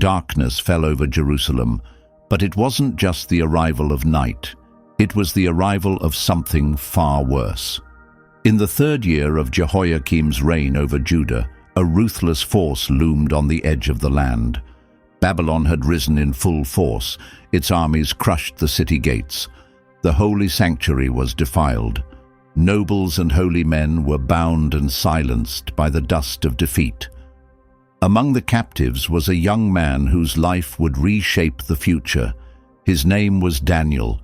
Darkness fell over Jerusalem, but it wasn't just the arrival of night. It was the arrival of something far worse. In the 3rd year of Jehoiakim's reign over Judah, a ruthless force loomed on the edge of the land. Babylon had risen in full force. Its armies crushed the city gates. The holy sanctuary was defiled. Nobles and holy men were bound and silenced by the dust of defeat. Among the captives was a young man whose life would reshape the future. His name was Daniel.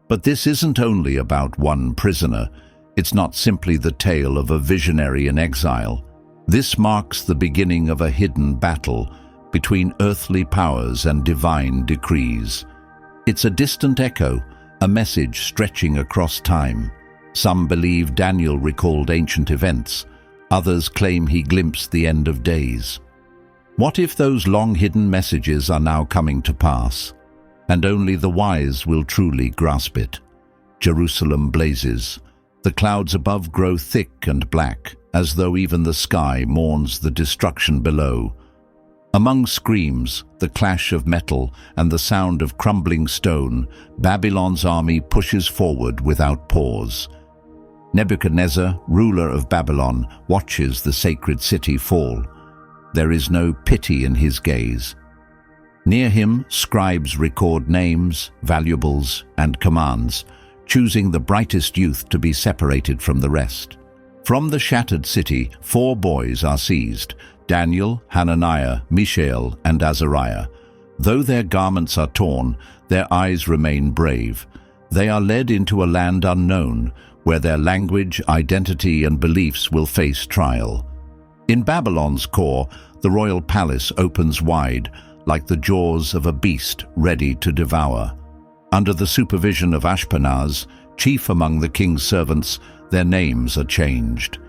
But this isn't only about one prisoner. It's not simply the tale of a visionary in exile. This marks the beginning of a hidden battle between earthly powers and divine decrees. It's a distant echo, a message stretching across time. Some believe Daniel recalled ancient events. Others claim he glimpsed the end of days. What if those long-hidden messages are now coming to pass, and only the wise will truly grasp it? Jerusalem blazes. The clouds above grow thick and black, as though even the sky mourns the destruction below. Among screams, the clash of metal, and the sound of crumbling stone, Babylon's army pushes forward without pause. Nebuchadnezzar, ruler of Babylon, watches the sacred city fall. There is no pity in his gaze. Near him, scribes record names, valuables, and commands, choosing the brightest youth to be separated from the rest. From the shattered city, 4 boys are seized: Daniel, Hananiah, Mishael, and Azariah. Though their garments are torn, their eyes remain brave. They are led into a land unknown, where their language, identity, and beliefs will face trial. In Babylon's core, the royal palace opens wide, like the jaws of a beast ready to devour. Under the supervision of Ashpenaz, chief among the king's servants, their names are changed.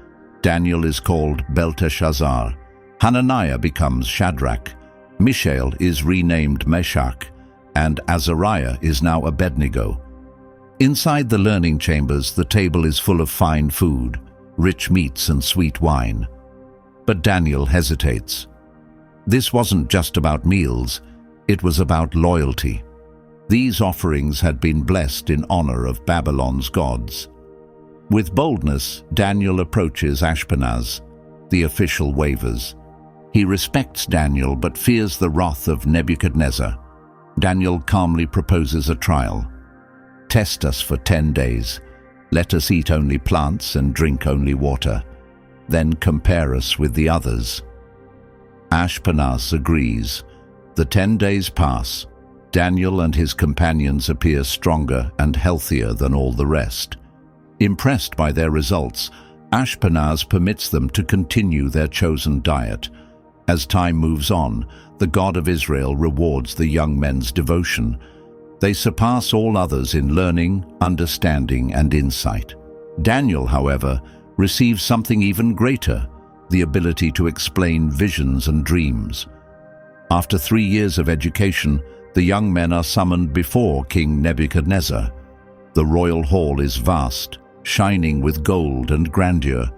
Daniel is called Belteshazzar. Hananiah becomes Shadrach. Mishael is renamed Meshach, and Azariah is now Abednego. Inside the learning chambers, the table is full of fine food, rich meats and sweet wine. But Daniel hesitates. This wasn't just about meals, it was about loyalty. These offerings had been blessed in honor of Babylon's gods. With boldness, Daniel approaches Ashpenaz. The official wavers. He respects Daniel but fears the wrath of Nebuchadnezzar. Daniel calmly proposes a trial. Test us for 10 days. Let us eat only plants and drink only water. Then compare us with the others. Ashpenaz agrees. The 10 days pass. Daniel and his companions appear stronger and healthier than all the rest. Impressed by their results, Ashpenaz permits them to continue their chosen diet. As time moves on, the God of Israel rewards the young men's devotion. They surpass all others in learning, understanding, and insight. Daniel, however, receives something even greater: the ability to explain visions and dreams. After 3 years of education, the young men are summoned before King Nebuchadnezzar. The royal hall is vast, shining with gold and grandeur.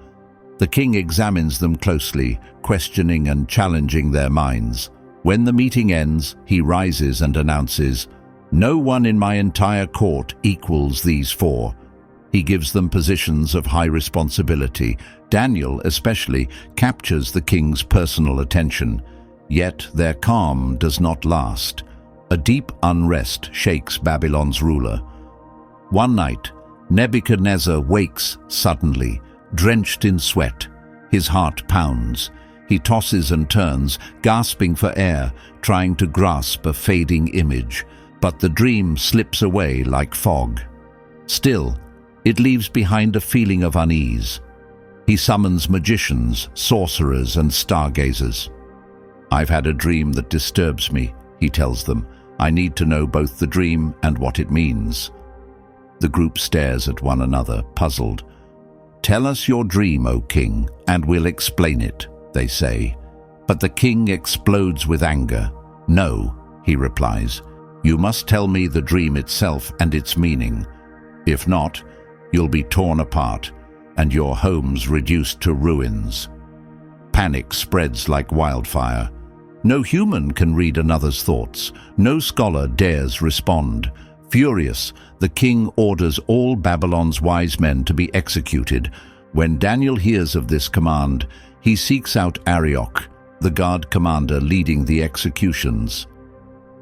The king examines them closely, questioning and challenging their minds. When the meeting ends, he rises and announces, "No one in my entire court equals these 4. He gives them positions of high responsibility. Daniel, especially, captures the king's personal attention. Yet their calm does not last. A deep unrest shakes Babylon's ruler. One night, Nebuchadnezzar wakes suddenly, drenched in sweat. His heart pounds. He tosses and turns, gasping for air, trying to grasp a fading image. But the dream slips away like fog. Still, it leaves behind a feeling of unease. He summons magicians, sorcerers, and stargazers. "I've had a dream that disturbs me," he tells them. "I need to know both the dream and what it means." The group stares at one another, puzzled. "Tell us your dream, O king, and we'll explain it," they say. But the king explodes with anger. "No," he replies. "You must tell me the dream itself and its meaning. If not, you'll be torn apart, and your homes reduced to ruins." Panic spreads like wildfire. No human can read another's thoughts. No scholar dares respond. Furious, the king orders all Babylon's wise men to be executed. When Daniel hears of this command, he seeks out Arioch, the guard commander leading the executions.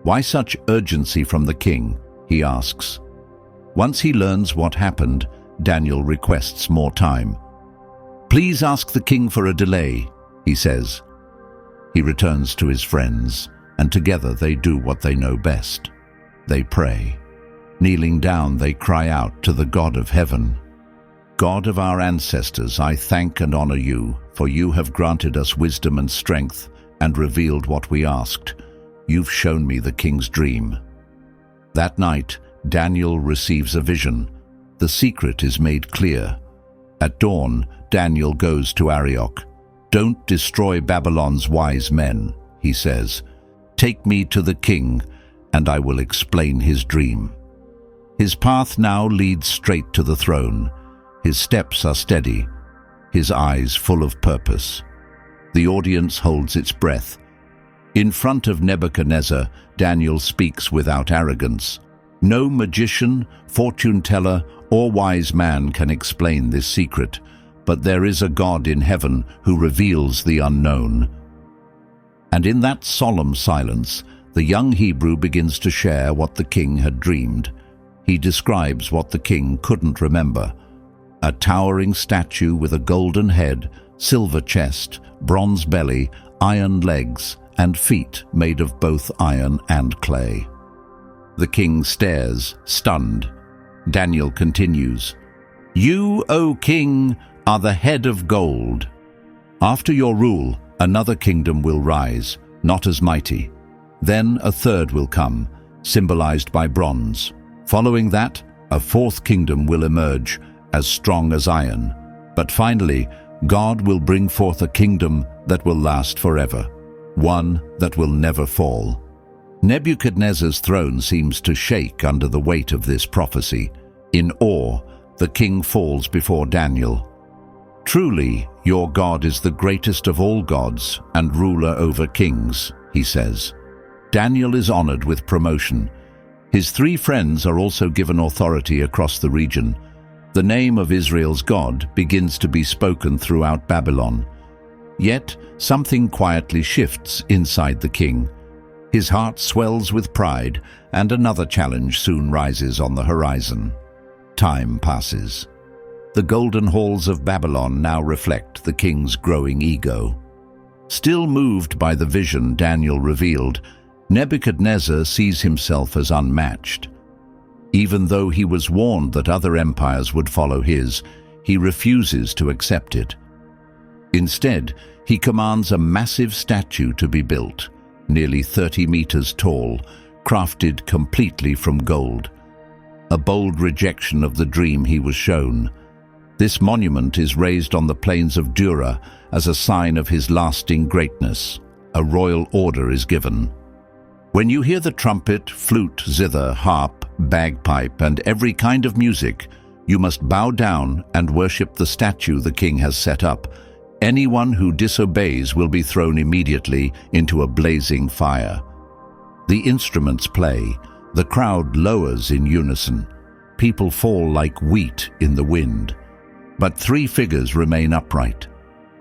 "Why such urgency from the king?" he asks. Once he learns what happened, Daniel requests more time. "Please ask the king for a delay," he says. He returns to his friends, and together they do what they know best. They pray. Kneeling down, they cry out to the God of heaven. "God of our ancestors, I thank and honor you, for you have granted us wisdom and strength and revealed what we asked. You've shown me the king's dream." That night, Daniel receives a vision. The secret is made clear. At dawn, Daniel goes to Arioch. "Don't destroy Babylon's wise men," he says. "Take me to the king, and I will explain his dream." His path now leads straight to the throne. His steps are steady, his eyes full of purpose. The audience holds its breath. In front of Nebuchadnezzar, Daniel speaks without arrogance. No magician, fortune-teller, or wise man can explain this secret, but there is a God in heaven who reveals the unknown. And in that solemn silence, the young Hebrew begins to share what the king had dreamed. He describes what the king couldn't remember: a towering statue with a golden head, silver chest, bronze belly, iron legs, and feet made of both iron and clay. The king stares, stunned. Daniel continues, "You, O king, are the head of gold. After your rule, another kingdom will rise, not as mighty. Then a third will come, symbolized by bronze. Following that, a fourth kingdom will emerge, as strong as iron. But finally, God will bring forth a kingdom that will last forever, one that will never fall." Nebuchadnezzar's throne seems to shake under the weight of this prophecy. In awe, the king falls before Daniel. "Truly, your God is the greatest of all gods and ruler over kings," he says. Daniel is honored with promotion. His 3 friends are also given authority across the region. The name of Israel's God begins to be spoken throughout Babylon. Yet, something quietly shifts inside the king. His heart swells with pride, and another challenge soon rises on the horizon. Time passes. The golden halls of Babylon now reflect the king's growing ego. Still moved by the vision Daniel revealed, Nebuchadnezzar sees himself as unmatched. Even though he was warned that other empires would follow his, he refuses to accept it. Instead, he commands a massive statue to be built, nearly 30 meters tall, crafted completely from gold. A bold rejection of the dream he was shown. This monument is raised on the plains of Dura as a sign of his lasting greatness. A royal order is given. When you hear the trumpet, flute, zither, harp, bagpipe, and every kind of music, you must bow down and worship the statue the king has set up. Anyone who disobeys will be thrown immediately into a blazing fire. The instruments play. The crowd lowers in unison. People fall like wheat in the wind. But 3 figures remain upright.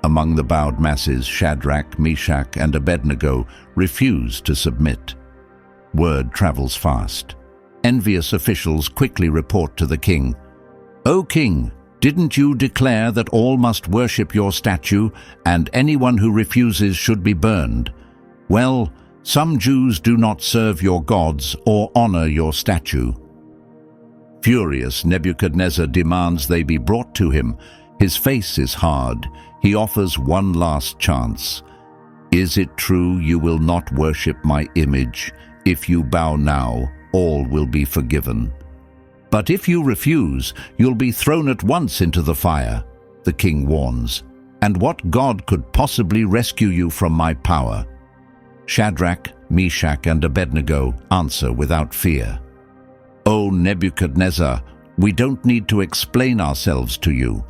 Among the bowed masses, Shadrach, Meshach, and Abednego refuse to submit. Word travels fast. Envious officials quickly report to the king, "O king, didn't you declare that all must worship your statue and anyone who refuses should be burned? Well, some Jews do not serve your gods or honor your statue." Furious, Nebuchadnezzar demands they be brought to him. His face is hard. He offers one last chance. "Is it true you will not worship my image? If you bow now, all will be forgiven. But if you refuse, you'll be thrown at once into the fire," the king warns. "And what God could possibly rescue you from my power?" Shadrach, Meshach, and Abednego answer without fear. "O Nebuchadnezzar, we don't need to explain ourselves to you.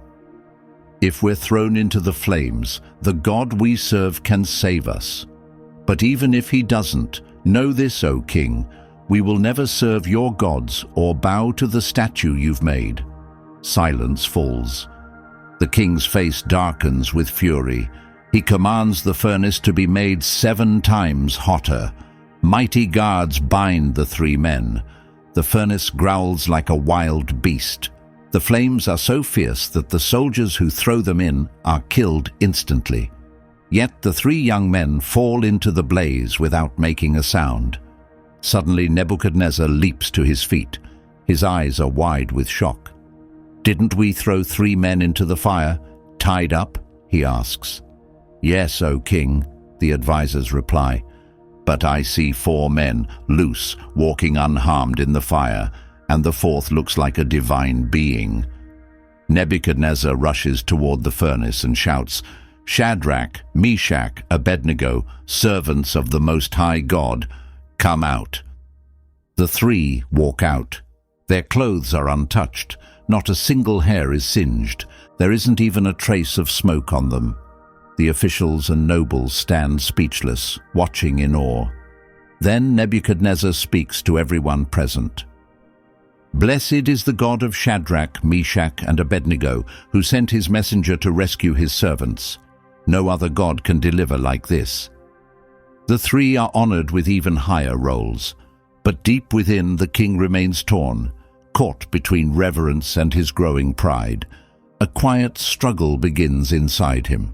If we're thrown into the flames, the God we serve can save us." But even if he doesn't, know this, O king, we will never serve your gods or bow to the statue you've made." Silence falls. The king's face darkens with fury. He commands the furnace to be made 7 times hotter. Mighty guards bind the 3 men. The furnace growls like a wild beast. The flames are so fierce that the soldiers who throw them in are killed instantly. Yet the 3 young men fall into the blaze without making a sound. Suddenly Nebuchadnezzar leaps to his feet. His eyes are wide with shock. "Didn't we throw 3 men into the fire, tied up?" he asks. "Yes, O king," the advisors reply, "but I see 4 men, loose, walking unharmed in the fire, and the 4th looks like a divine being." Nebuchadnezzar rushes toward the furnace and shouts, "Shadrach, Meshach, Abednego, servants of the Most High God, come out." The 3 walk out. Their clothes are untouched. Not a single hair is singed. There isn't even a trace of smoke on them. The officials and nobles stand speechless, watching in awe. Then Nebuchadnezzar speaks to everyone present. "Blessed is the God of Shadrach, Meshach, and Abednego, who sent his messenger to rescue his servants. No other God can deliver like this." The 3 are honored with even higher roles, but deep within the king remains torn, caught between reverence and his growing pride. A quiet struggle begins inside him.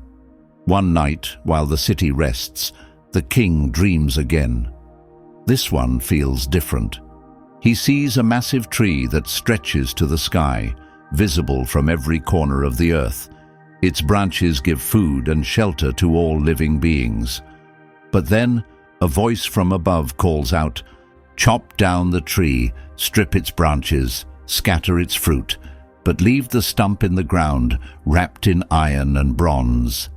One night, while the city rests, the king dreams again. This one feels different. He sees a massive tree that stretches to the sky, visible from every corner of the earth. Its branches give food and shelter to all living beings. But then, a voice from above calls out, "Chop down the tree, strip its branches, scatter its fruit, but leave the stump in the ground, wrapped in iron and bronze.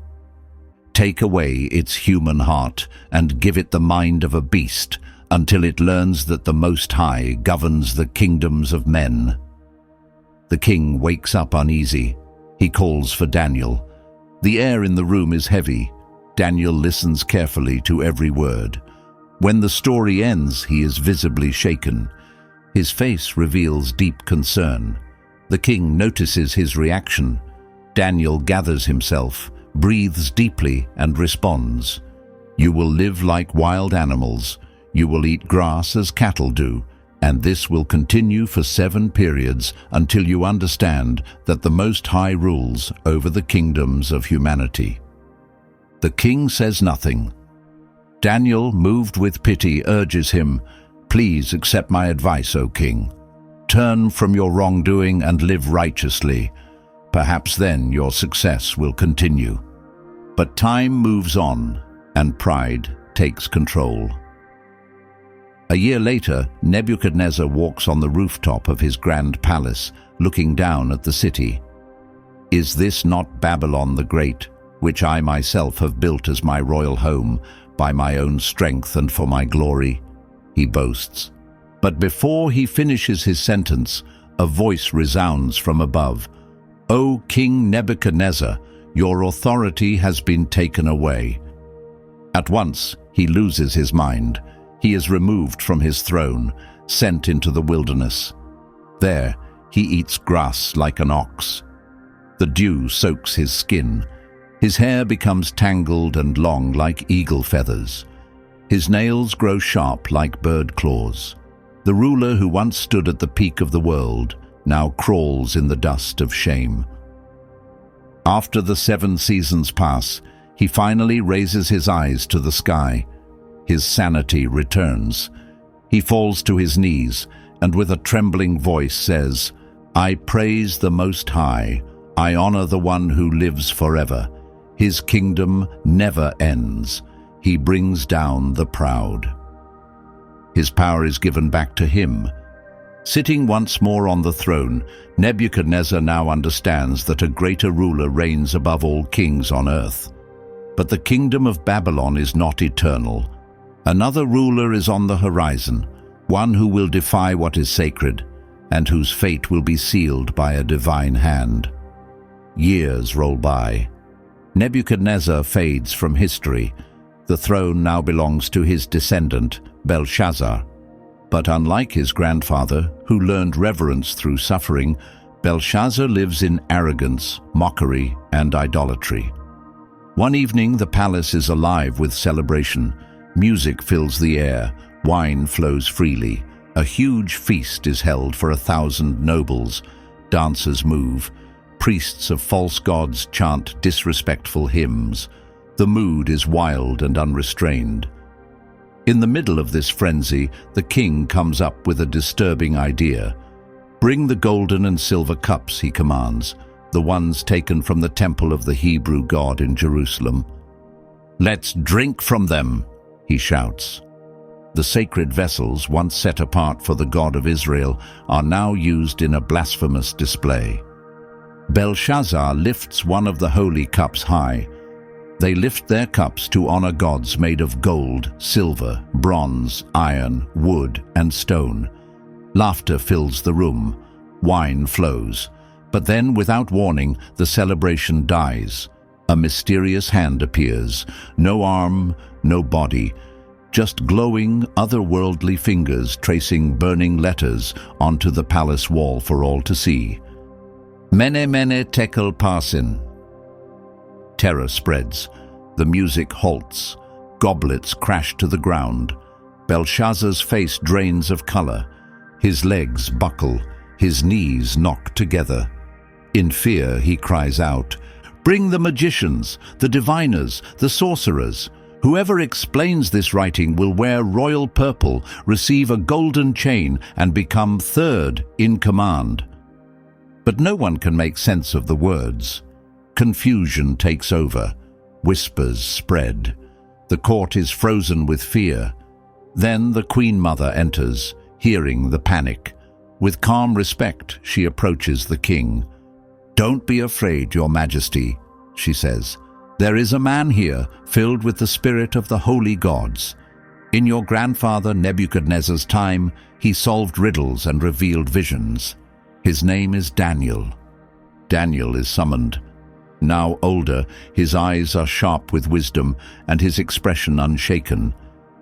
Take away its human heart and give it the mind of a beast, until it learns that the Most High governs the kingdoms of men." The king wakes up uneasy. He calls for Daniel. The air in the room is heavy. Daniel listens carefully to every word. When the story ends, he is visibly shaken. His face reveals deep concern. The king notices his reaction. Daniel gathers himself, breathes deeply, and responds, "You will live like wild animals. You will eat grass as cattle do, and this will continue for 7 periods until you understand that the Most High rules over the kingdoms of humanity." The king says nothing. Daniel, moved with pity, urges him, "Please accept my advice, O king. Turn from your wrongdoing and live righteously. Perhaps then your success will continue." But time moves on, and pride takes control. A year later, Nebuchadnezzar walks on the rooftop of his grand palace, looking down at the city. "Is this not Babylon the Great, which I myself have built as my royal home, by my own strength and for my glory?" he boasts. But before he finishes his sentence, a voice resounds from above. "O King Nebuchadnezzar, your authority has been taken away." At once, he loses his mind. He is removed from his throne, sent into the wilderness. There, he eats grass like an ox. The dew soaks his skin. His hair becomes tangled and long like eagle feathers. His nails grow sharp like bird claws. The ruler who once stood at the peak of the world now crawls in the dust of shame. After the 7 seasons pass, he finally raises his eyes to the sky. His sanity returns. He falls to his knees and with a trembling voice says, "I praise the Most High. I honor the one who lives forever. His kingdom never ends. He brings down the proud." His power is given back to him. Sitting once more on the throne, Nebuchadnezzar now understands that a greater ruler reigns above all kings on earth. But the kingdom of Babylon is not eternal. Another ruler is on the horizon, one who will defy what is sacred, and whose fate will be sealed by a divine hand. Years roll by. Nebuchadnezzar fades from history. The throne now belongs to his descendant, Belshazzar. But unlike his grandfather, who learned reverence through suffering, Belshazzar lives in arrogance, mockery, and idolatry. One evening, the palace is alive with celebration. Music fills the air, wine flows freely. A huge feast is held for 1,000 nobles. Dancers move. Priests of false gods chant disrespectful hymns. The mood is wild and unrestrained. In the middle of this frenzy, the king comes up with a disturbing idea. "Bring the golden and silver cups," he commands, the ones taken from the temple of the Hebrew god in Jerusalem. "Let's drink from them," he shouts. The sacred vessels, once set apart for the God of Israel, are now used in a blasphemous display. Belshazzar lifts one of the holy cups high. They lift their cups to honor gods made of gold, silver, bronze, iron, wood, and stone. Laughter fills the room. Wine flows. But then, without warning, the celebration dies. A mysterious hand appears. No arm, no body. Just glowing, otherworldly fingers tracing burning letters onto the palace wall for all to see. Mene mene tekel parsin. Terror spreads. The music halts. Goblets crash to the ground. Belshazzar's face drains of color. His legs buckle. His knees knock together. In fear, he cries out, "Bring the magicians, the diviners, the sorcerers. Whoever explains this writing will wear royal purple, receive a golden chain, and become third in command." But no one can make sense of the words. Confusion takes over. Whispers spread. The court is frozen with fear. Then the Queen Mother enters, hearing the panic. With calm respect, she approaches the king. "Don't be afraid, Your Majesty," she says. "There is a man here filled with the spirit of the holy gods. In your grandfather Nebuchadnezzar's time, he solved riddles and revealed visions. His name is Daniel." Daniel is summoned. Now older, his eyes are sharp with wisdom and his expression unshaken.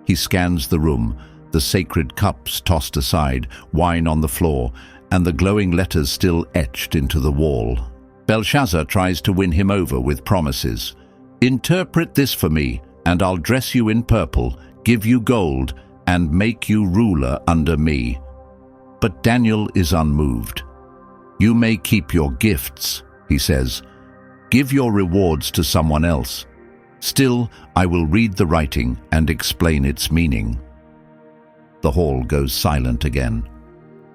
He scans the room, the sacred cups tossed aside, wine on the floor, and the glowing letters still etched into the wall. Belshazzar tries to win him over with promises. "Interpret this for me, and I'll dress you in purple, give you gold, and make you ruler under me." But Daniel is unmoved. "You may keep your gifts," he says. "Give your rewards to someone else. Still, I will read the writing and explain its meaning." The hall goes silent again.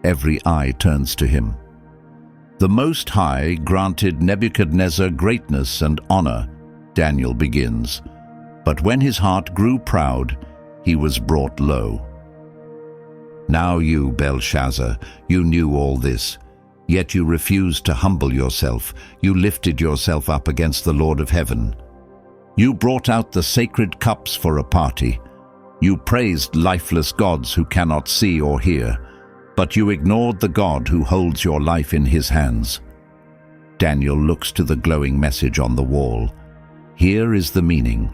Every eye turns to him. "The Most High granted Nebuchadnezzar greatness and honor," Daniel begins. "But when his heart grew proud, he was brought low." Now you, Belshazzar, you knew all this. Yet you refused to humble yourself. You lifted yourself up against the Lord of heaven. You brought out the sacred cups for a party. You praised lifeless gods who cannot see or hear. But you ignored the God who holds your life in his hands. Daniel looks to the glowing message on the wall. Here is the meaning.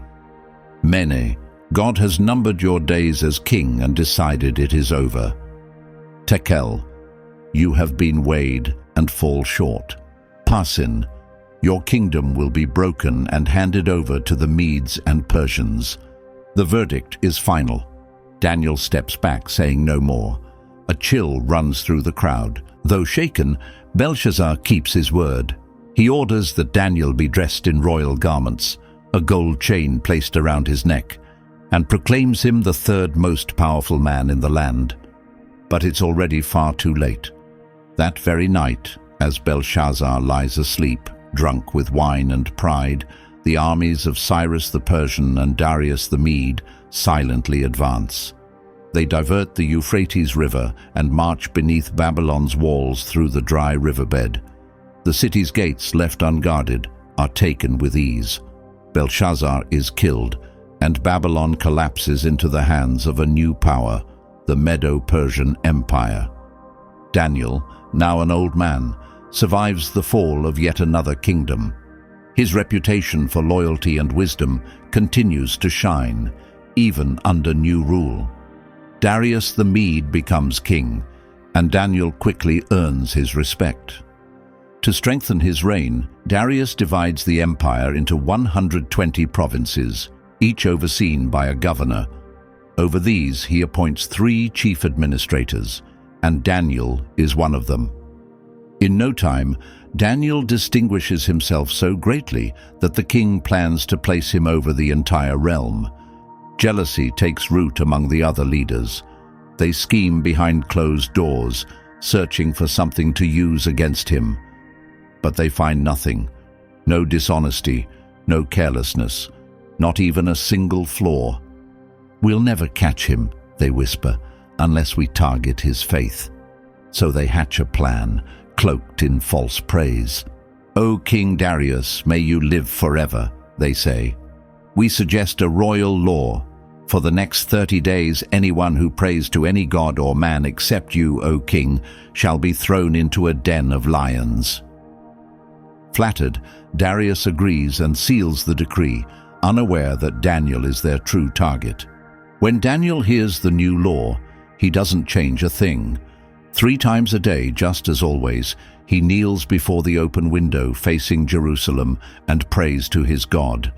Mene, God has numbered your days as king and decided it is over. Tekel, you have been weighed and fall short. Parsin, your kingdom will be broken and handed over to the Medes and Persians. The verdict is final. Daniel steps back, saying no more. A chill runs through the crowd. Though shaken, Belshazzar keeps his word. He orders that Daniel be dressed in royal garments, a gold chain placed around his neck, and proclaims him the third most powerful man in the land. But it's already far too late. That very night, as Belshazzar lies asleep, drunk with wine and pride, the armies of Cyrus the Persian and Darius the Mede silently advance. They divert the Euphrates River and march beneath Babylon's walls through the dry riverbed. The city's gates, left unguarded, are taken with ease. Belshazzar is killed, and Babylon collapses into the hands of a new power, the Medo-Persian Empire. Daniel, now an old man, survives the fall of yet another kingdom. His reputation for loyalty and wisdom continues to shine, even under new rule. Darius the Mede becomes king, and Daniel quickly earns his respect. To strengthen his reign, Darius divides the empire into 120 provinces, each overseen by a governor. Over these, he appoints 3 chief administrators, and Daniel is one of them. In no time, Daniel distinguishes himself so greatly that the king plans to place him over the entire realm. Jealousy takes root among the other leaders. They scheme behind closed doors, searching for something to use against him. But they find nothing. No dishonesty, no carelessness, not even a single flaw. "We'll never catch him," they whisper, "unless we target his faith." So they hatch a plan, cloaked in false praise. "O King Darius, may you live forever," they say. "We suggest a royal law. For the next 30 days, anyone who prays to any god or man except you, O king, shall be thrown into a den of lions." Flattered, Darius agrees and seals the decree, unaware that Daniel is their true target. When Daniel hears the new law, he doesn't change a thing. 3 times a day, just as always, he kneels before the open window facing Jerusalem and prays to his God.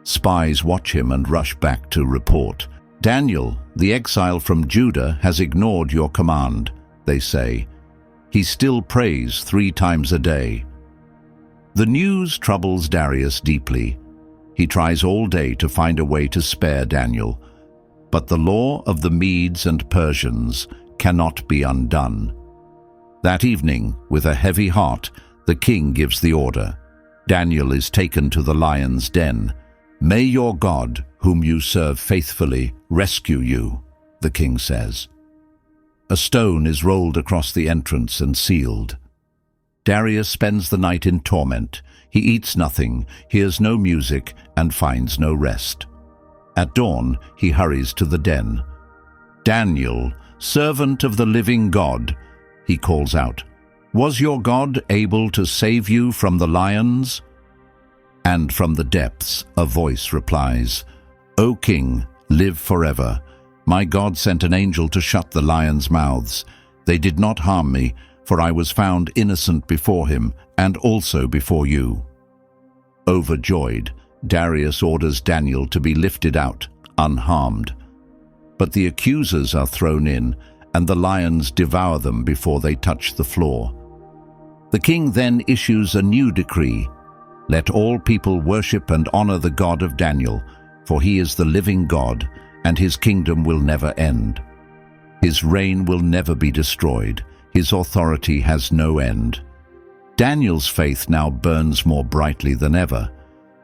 Spies watch him and rush back to report. "Daniel, the exile from Judah, has ignored your command," they say. "He still prays 3 times a day." The news troubles Darius deeply. He tries all day to find a way to spare Daniel. But the law of the Medes and Persians cannot be undone. That evening, with a heavy heart, the king gives the order. Daniel is taken to the lion's den. "May your God, whom you serve faithfully, rescue you," the king says. A stone is rolled across the entrance and sealed. Darius spends the night in torment. He eats nothing, hears no music, and finds no rest. At dawn, he hurries to the den. "Daniel, servant of the living God," he calls out, "was your God able to save you from the lions?" And from the depths a voice replies, "O king, live forever. My God sent an angel to shut the lions' mouths. They did not harm me, for I was found innocent before him, and also before you." Overjoyed, Darius orders Daniel to be lifted out, unharmed. But the accusers are thrown in, and the lions devour them before they touch the floor. The king then issues a new decree: "Let all people worship and honor the God of Daniel, for he is the living God, and his kingdom will never end. His reign will never be destroyed. His authority has no end." Daniel's faith now burns more brightly than ever,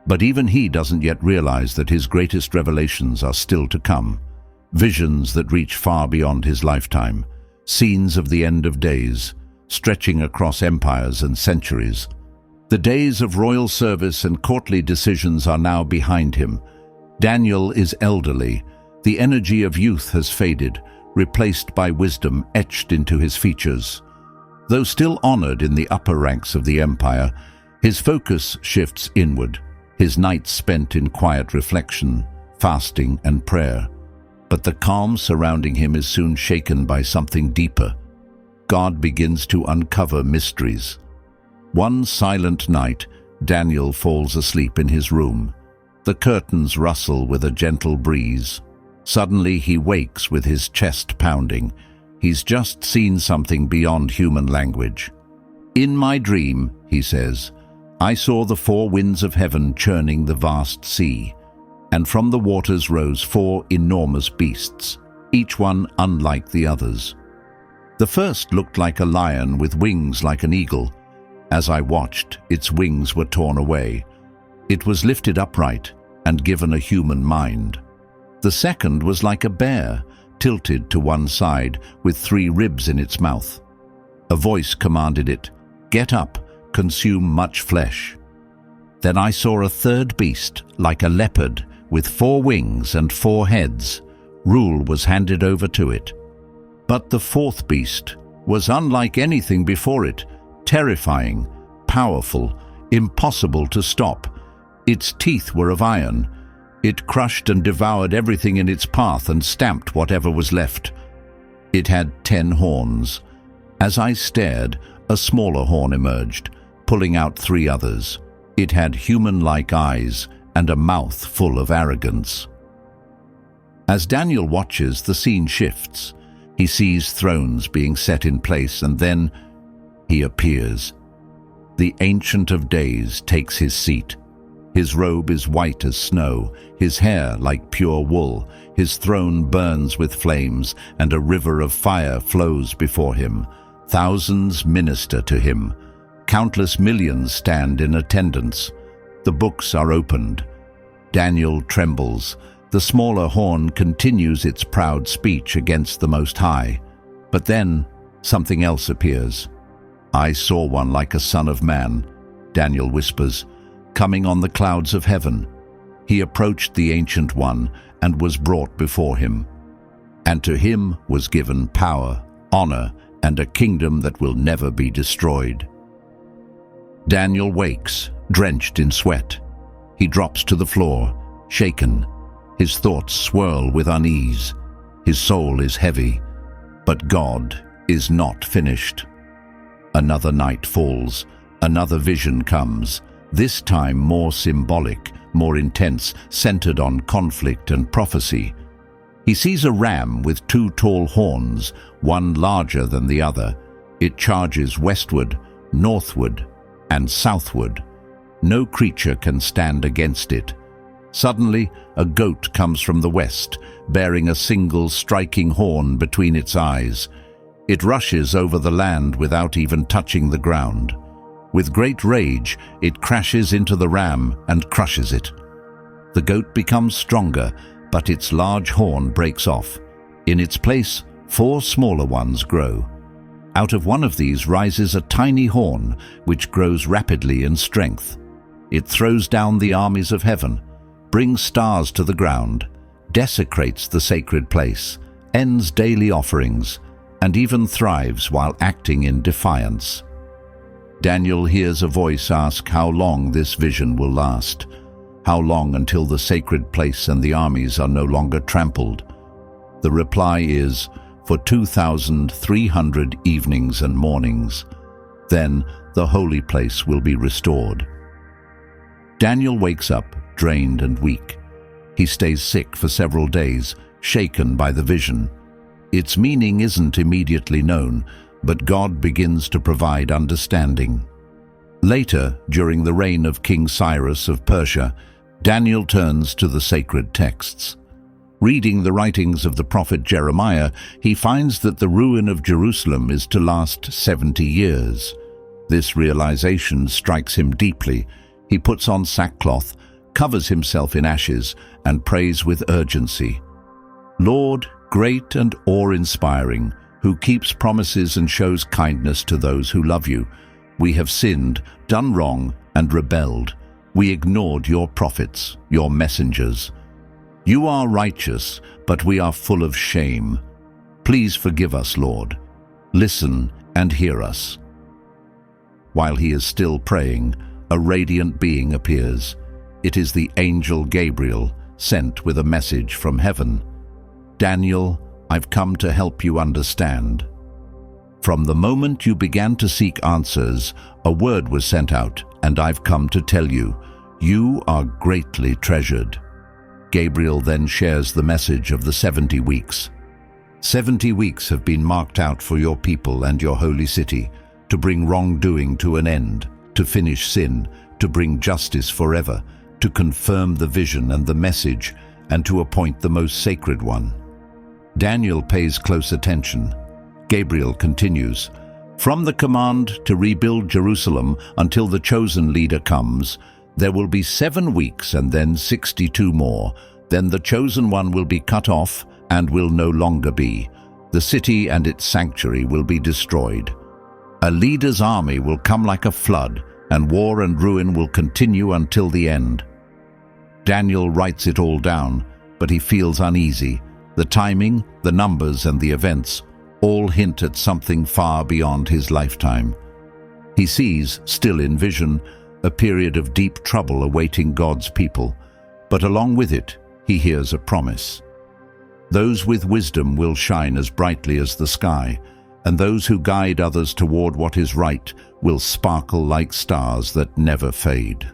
but even he doesn't yet realize that his greatest revelations are still to come. Visions that reach far beyond his lifetime, scenes of the end of days, stretching across empires and centuries. The days of royal service and courtly decisions are now behind him. Daniel is elderly. The energy of youth has faded, replaced by wisdom etched into his features. Though still honored in the upper ranks of the empire, his focus shifts inward, his nights spent in quiet reflection, fasting and prayer. But the calm surrounding him is soon shaken by something deeper. God begins to uncover mysteries. One silent night, Daniel falls asleep in his room. The curtains rustle with a gentle breeze. Suddenly he wakes with his chest pounding. He's just seen something beyond human language. "In my dream," he says, "I saw the 4 winds of heaven churning the vast sea, and from the waters rose 4 enormous beasts, each one unlike the others. The first looked like a lion with wings like an eagle. As I watched, its wings were torn away. It was lifted upright and given a human mind. The second was like a bear, tilted to one side with 3 ribs in its mouth. A voice commanded it, 'Get up, consume much flesh.' Then I saw a third beast, like a leopard, with 4 wings and 4 heads. Rule was handed over to it. But the 4th beast was unlike anything before it, terrifying, powerful, impossible to stop, Its teeth were of iron. It crushed and devoured everything in its path and stamped whatever was left. It had 10 horns. As I stared, a smaller horn emerged, pulling out 3 others. It had human-like eyes and a mouth full of arrogance. As Daniel watches, the scene shifts. He sees thrones being set in place, and then he appears. The Ancient of Days takes his seat. His robe is white as snow, his hair like pure wool. His throne burns with flames, and a river of fire flows before him. Thousands minister to him. Countless millions stand in attendance. The books are opened. Daniel trembles. The smaller horn continues its proud speech against the Most High. But then something else appears. "I saw one like a son of man," Daniel whispers, "coming on the clouds of heaven. He approached the Ancient One and was brought before him. And to him was given power, honor, and a kingdom that will never be destroyed." Daniel wakes, drenched in sweat. He drops to the floor, shaken. His thoughts swirl with unease. His soul is heavy. But God is not finished. Another night falls. Another vision comes, this time more symbolic, more intense, centered on conflict and prophecy. He sees a ram with 2 tall horns, one larger than the other. It charges westward, northward, and southward. No creature can stand against it. Suddenly, a goat comes from the west, bearing a single striking horn between its eyes. It rushes over the land without even touching the ground. With great rage, it crashes into the ram and crushes it. The goat becomes stronger, but its large horn breaks off. In its place, 4 smaller ones grow. Out of one of these rises a tiny horn, which grows rapidly in strength. It throws down the armies of heaven, brings stars to the ground, desecrates the sacred place, ends daily offerings, and even thrives while acting in defiance. Daniel hears a voice ask how long this vision will last. How long until the sacred place and the armies are no longer trampled? The reply is, for 2,300 evenings and mornings. Then the holy place will be restored. Daniel wakes up, drained and weak. He stays sick for several days, shaken by the vision. Its meaning isn't immediately known, but God begins to provide understanding. Later, during the reign of King Cyrus of Persia, Daniel turns to the sacred texts. Reading the writings of the prophet Jeremiah, he finds that the ruin of Jerusalem is to last 70 years. This realization strikes him deeply. He puts on sackcloth, covers himself in ashes, and prays with urgency. "Lord, great and awe-inspiring, who keeps promises and shows kindness to those who love you, we have sinned, done wrong, and rebelled. We ignored your prophets, your messengers. You are righteous, but we are full of shame. Please forgive us, Lord. Listen and hear us." While he is still praying, a radiant being appears. It is the angel Gabriel, sent with a message from heaven. "Daniel, I've come to help you understand. From the moment you began to seek answers, a word was sent out, and I've come to tell you, you are greatly treasured." Gabriel then shares the message of the 70 weeks. 70 weeks have been marked out for your people and your holy city, to bring wrongdoing to an end, to finish sin, to bring justice forever, to confirm the vision and the message, and to appoint the most sacred one. Daniel pays close attention. Gabriel continues, "From the command to rebuild Jerusalem until the chosen leader comes, there will be 7 weeks and then 62 more. Then the chosen one will be cut off and will no longer be. The city and its sanctuary will be destroyed. A leader's army will come like a flood, and war and ruin will continue until the end." Daniel writes it all down, but he feels uneasy. The timing, the numbers, and the events all hint at something far beyond his lifetime. He sees, still in vision, a period of deep trouble awaiting God's people, but along with it, he hears a promise. Those with wisdom will shine as brightly as the sky, and those who guide others toward what is right will sparkle like stars that never fade.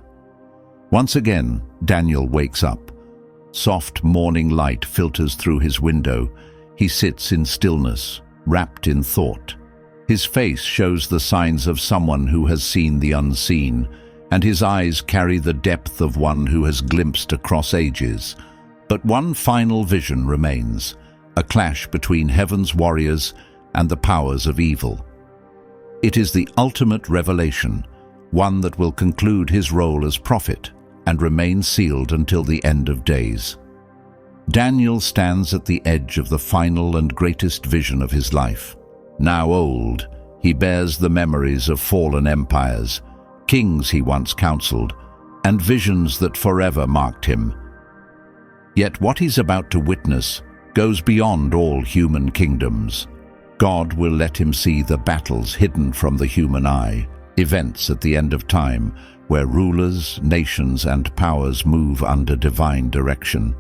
Once again, Daniel wakes up. Soft morning light filters through his window. He sits in stillness, wrapped in thought. His face shows the signs of someone who has seen the unseen, and his eyes carry the depth of one who has glimpsed across ages. But one final vision remains, a clash between heaven's warriors and the powers of evil. It is the ultimate revelation, one that will conclude his role as prophet and remain sealed until the end of days. Daniel stands at the edge of the final and greatest vision of his life. Now old, he bears the memories of fallen empires, kings he once counseled, and visions that forever marked him. Yet what he's about to witness goes beyond all human kingdoms. God will let him see the battles hidden from the human eye, events at the end of time, where rulers, nations, and powers move under divine direction.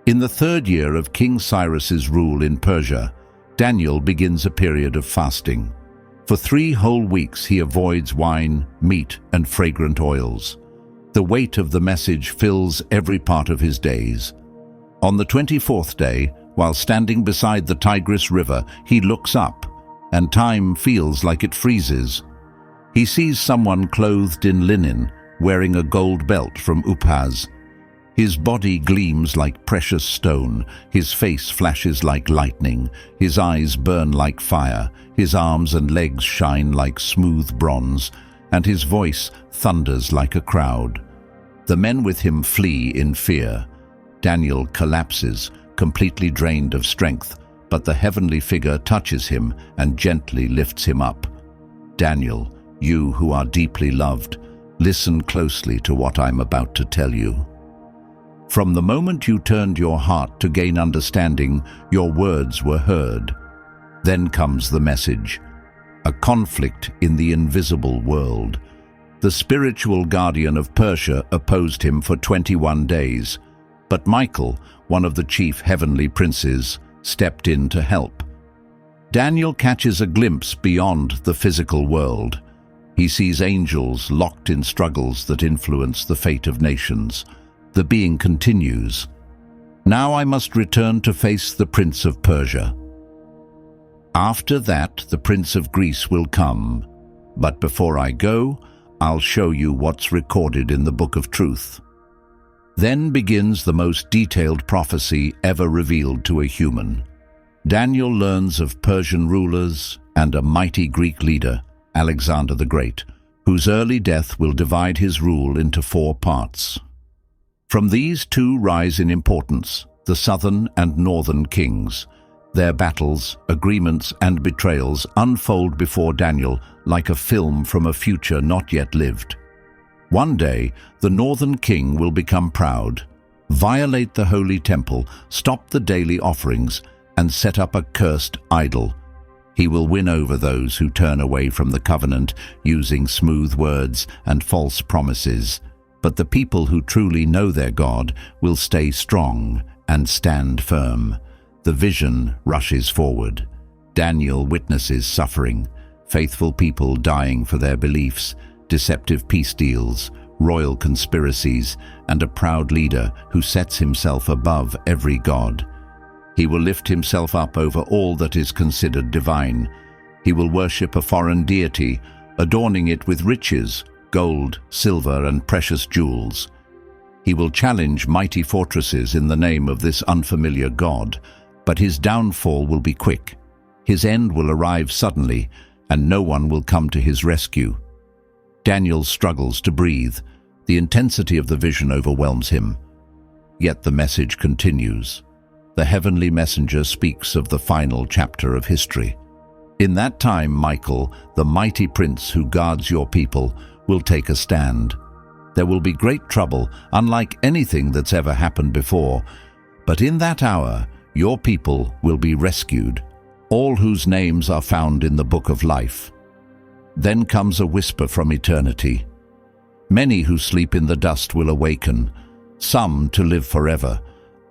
In the 3rd year of King Cyrus's rule in Persia, Daniel begins a period of fasting. For 3 whole weeks he avoids wine, meat, and fragrant oils. The weight of the message fills every part of his days. On the 24th day, while standing beside the Tigris River, he looks up, and time feels like it freezes. He sees someone clothed in linen, wearing a gold belt from Upaz. His body gleams like precious stone, his face flashes like lightning, his eyes burn like fire, his arms and legs shine like smooth bronze, and his voice thunders like a crowd. The men with him flee in fear. Daniel collapses, completely drained of strength, but the heavenly figure touches him and gently lifts him up. Daniel, you who are deeply loved, listen closely to what I'm about to tell you. From the moment you turned your heart to gain understanding, your words were heard. Then comes the message, a conflict in the invisible world. The spiritual guardian of Persia opposed him for 21 days, but Michael, one of the chief heavenly princes, stepped in to help. Daniel catches a glimpse beyond the physical world. He sees angels locked in struggles that influence the fate of nations. The being continues. Now I must return to face the Prince of Persia. After that, the Prince of Greece will come. But before I go, I'll show you what's recorded in the Book of Truth. Then begins the most detailed prophecy ever revealed to a human. Daniel learns of Persian rulers and a mighty Greek leader, Alexander the Great, whose early death will divide his rule into 4 parts. From these 2 rise in importance, the southern and northern kings. Their battles, agreements, and betrayals unfold before Daniel like a film from a future not yet lived. One day, the northern king will become proud, violate the holy temple, stop the daily offerings, and set up a cursed idol. He will win over those who turn away from the covenant using smooth words and false promises. But the people who truly know their God will stay strong and stand firm. The vision rushes forward. Daniel witnesses suffering, faithful people dying for their beliefs, deceptive peace deals, royal conspiracies, and a proud leader who sets himself above every god. He will lift himself up over all that is considered divine. He will worship a foreign deity, adorning it with riches, gold, silver, and precious jewels. He will challenge mighty fortresses in the name of this unfamiliar god, but his downfall will be quick. His end will arrive suddenly, and no one will come to his rescue. Daniel struggles to breathe. The intensity of the vision overwhelms him. Yet the message continues. The heavenly messenger speaks of the final chapter of history. In that time, Michael, the mighty prince who guards your people, will take a stand. There will be great trouble, unlike anything that's ever happened before. But in that hour, your people will be rescued, all whose names are found in the book of life. Then comes a whisper from eternity. Many who sleep in the dust will awaken, some to live forever,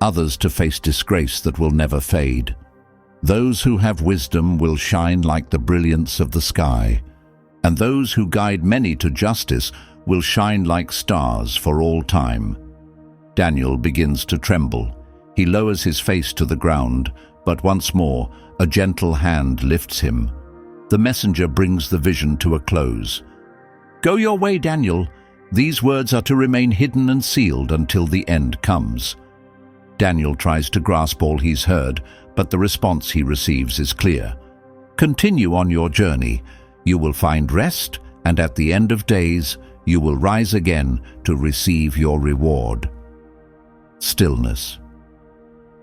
others to face disgrace that will never fade. Those who have wisdom will shine like the brilliance of the sky, and those who guide many to justice will shine like stars for all time. Daniel begins to tremble. He lowers his face to the ground, but once more a gentle hand lifts him. The messenger brings the vision to a close. "Go your way, Daniel. These words are to remain hidden and sealed until the end comes." Daniel tries to grasp all he's heard, but the response he receives is clear. "Continue on your journey. You will find rest, and at the end of days, you will rise again to receive your reward." Stillness.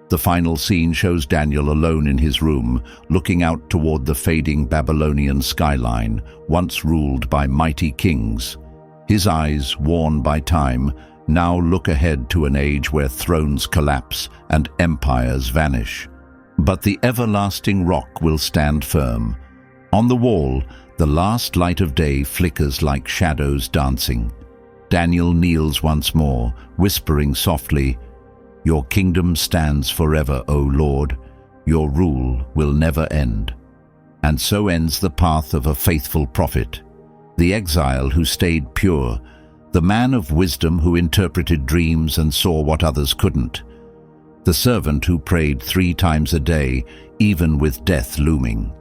The final scene shows Daniel alone in his room, looking out toward the fading Babylonian skyline, once ruled by mighty kings. His eyes, worn by time, now look ahead to an age where thrones collapse and empires vanish. But the everlasting rock will stand firm. On the wall, the last light of day flickers like shadows dancing. Daniel kneels once more, whispering softly, "Your kingdom stands forever, O Lord. Your rule will never end." And so ends the path of a faithful prophet, the exile who stayed pure, the man of wisdom who interpreted dreams and saw what others couldn't, the servant who prayed 3 times a day, even with death looming.